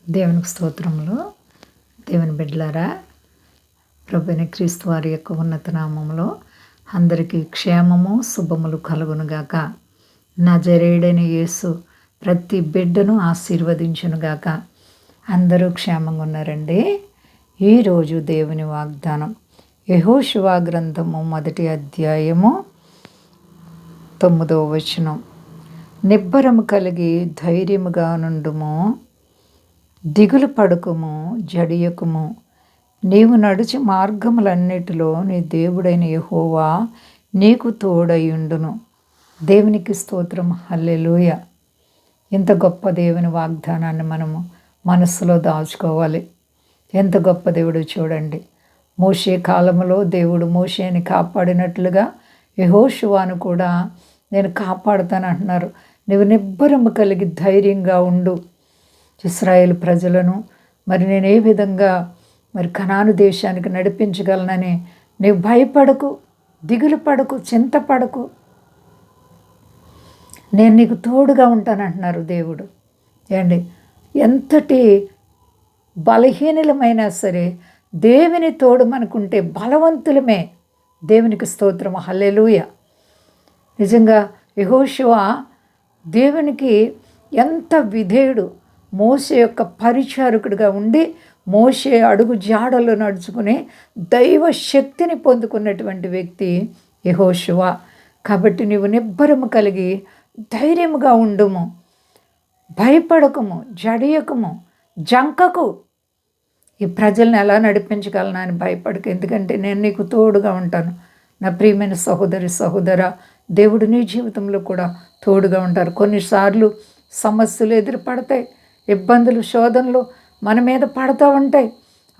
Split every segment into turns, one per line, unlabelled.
దేవునికి స్తోత్రములు. దేవుని బిడ్డలారా, ప్రభువైన క్రీస్తు వారి యొక్క ఉన్నత నామములో అందరికీ క్షేమము శుభములు కలుగునుగాక. నజరేయుడైన యేసు ప్రతి బిడ్డను ఆశీర్వదించునుగాక. అందరూ క్షేమంగా ఉన్నారండి. ఈరోజు దేవుని వాగ్దానం యెహోషువ గ్రంథము 1వ అధ్యాయము 9వ వచనం. నిబ్బరము కలిగి ధైర్యముగా నుండుము, దిగులు పడుకుము, జడియకుము. నీవు నడుచి మార్గములన్నిటిలో నీ దేవుడైన యెహోవా నీకు తోడయుండును. దేవునికి స్తోత్రం. హల్లెలూయా. ఎంత గొప్ప దేవుని వాగ్దానాన్ని మనము మనస్సులో దాచుకోవాలి. ఎంత గొప్ప దేవుడు చూడండి. మోషే కాలంలో దేవుడు మోషేని కాపాడినట్లుగా యెహోషువను కూడా నేను కాపాడుతాను అంటున్నారు. నువ్వు నిబ్బరము కలిగి ధైర్యంగా ఉండు. ఇశ్రాయేలు ప్రజలను నేను ఏ విధంగా కనాను దేశానికి నడిపించగలనని నీవు భయపడకు, దిగులు పడకు, చింతపడకు. నేను నీకు తోడుగా ఉంటానంటున్నారు దేవుడు. ఏండి, ఎంతటి బలహీనులమైనా సరే దేవుని తోడు మనకుంటే బలవంతులమే. దేవునికి స్తోత్రం. హల్లెలూయా. నిజంగా యెహోషువ దేవునికి ఎంత విధేయుడు. మోషే యొక్క పరిచారకుడిగా ఉండి మోషే అడుగు జాడల్లో నడుచుకుని దైవ శక్తిని పొందుకున్నటువంటి వ్యక్తి యెహోషువ. కాబట్టి నీవు నిబ్బరము కలిగి ధైర్యముగా ఉండుము, భయపడకము, జడియకము, జంకకు. ఈ ప్రజల్ని ఎలా నడిపించగలను అని భయపడకు, ఎందుకంటే నేను నీకు తోడుగా ఉంటాను. నా ప్రియమైన సహోదరి సహోదర, దేవుడు నీ జీవితంలో కూడా తోడుగా ఉంటారు. కొన్నిసార్లు సమస్యలు ఎదురుపడతాయి, ఇబ్బందులు, శోధనలు మన మీద పడుతూ ఉంటాయి.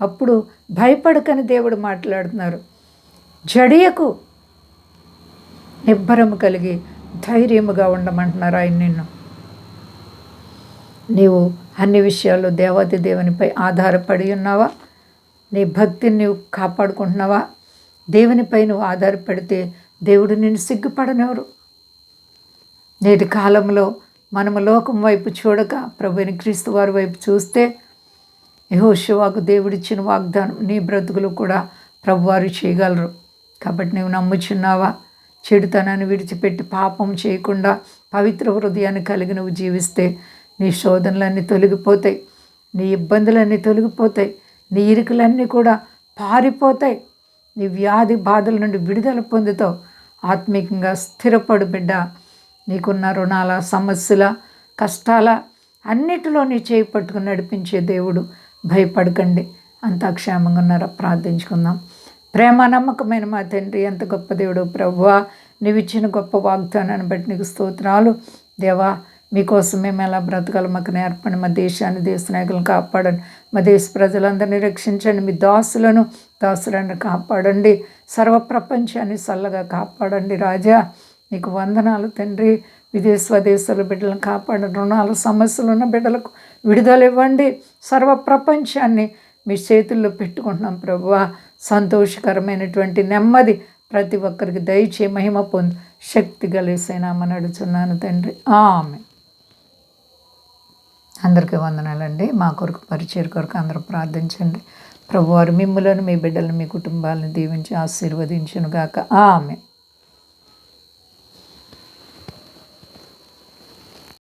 అప్పుడు భయపడకని దేవుడు మాట్లాడుతున్నారు. జడియకు, నిబ్బరము కలిగి ధైర్యముగా ఉండమంటున్నారు ఆయన నిన్ను. నీవు అన్ని విషయాల్లో దేవాది దేవునిపై ఆధారపడి ఉన్నావా? నీ భక్తిని నీవు కాపాడుకుంటున్నావా? దేవునిపై నువ్వు ఆధారపడితే దేవుడు నిన్ను సిగ్గుపడనివ్వరు. నేటి కాలంలో మనము లోకం వైపు చూడక ప్రభువైన క్రీస్తు వారి వైపు చూస్తే యెహోషువకు దేవుడిచ్చిన వాగ్దానం నీ బ్రతుకులు కూడా ప్రభువారు చేయగలరు. కాబట్టి నువ్వు నమ్ముచున్నావా? చెడుతనాన్ని విడిచిపెట్టి పాపం చేయకుండా పవిత్ర హృదయాన్ని కలిగి నువ్వు జీవిస్తే నీ శోధనలన్నీ తొలగిపోతాయి, నీ ఇబ్బందులన్నీ తొలగిపోతాయి, నీ ఇరుకులన్నీ కూడా పారిపోతాయి, నీ వ్యాధి బాధల నుండి విడుదల పొందుతావు. ఆత్మీయంగా స్థిరపడు బిడ్డ. నీకున్న రుణాల, సమస్యల, కష్టాల అన్నిటిలో నీ చేయి పట్టుకుని నడిపించే దేవుడు. భయపడకండి. అంతా క్షేమంగా ఉన్నారా? ప్రార్థించుకుందాం. ప్రేమ నమ్మకమైన మా తండ్రి, ఎంత గొప్ప దేవుడు ప్రభువా. నీవు ఇచ్చిన గొప్ప వాగ్దానాన్ని బట్టి నీకు స్తోత్రాలు దేవా. మీకోసం మేము ఎలా బ్రతకాలి మాకు నేర్పండి. మా దేశాన్ని, దేశ నాయకులను కాపాడండి. మా దేశ ప్రజలందరినీ రక్షించండి. మీ దాసులను కాపాడండి. సర్వ ప్రపంచాన్ని చల్లగా కాపాడండి రాజా. నీకు వందనాలు తండ్రి. విదేశ స్వదేశాల బిడ్డలను కాపాడండి. రుణాలు, సమస్యలు ఉన్న బిడ్డలకు విడుదల ఇవ్వండి. సర్వ ప్రపంచాన్ని మీ చేతుల్లో పెట్టుకుంటున్నాం ప్రభువా. సంతోషకరమైనటువంటి నెమ్మది ప్రతి ఒక్కరికి దయచే మహిమ పొంది శక్తి గలేసైనామని అడుగుతున్నాను తండ్రి. ఆమేన్. అందరికీ వందనాలండి. మా కొరకు పరిచయ కొరకు అందరూ ప్రార్థించండి. ప్రభువారు మిమ్ములను, మీ బిడ్డలను, మీ కుటుంబాలను దీవించి ఆశీర్వదించునుగాక. ఆమేన్.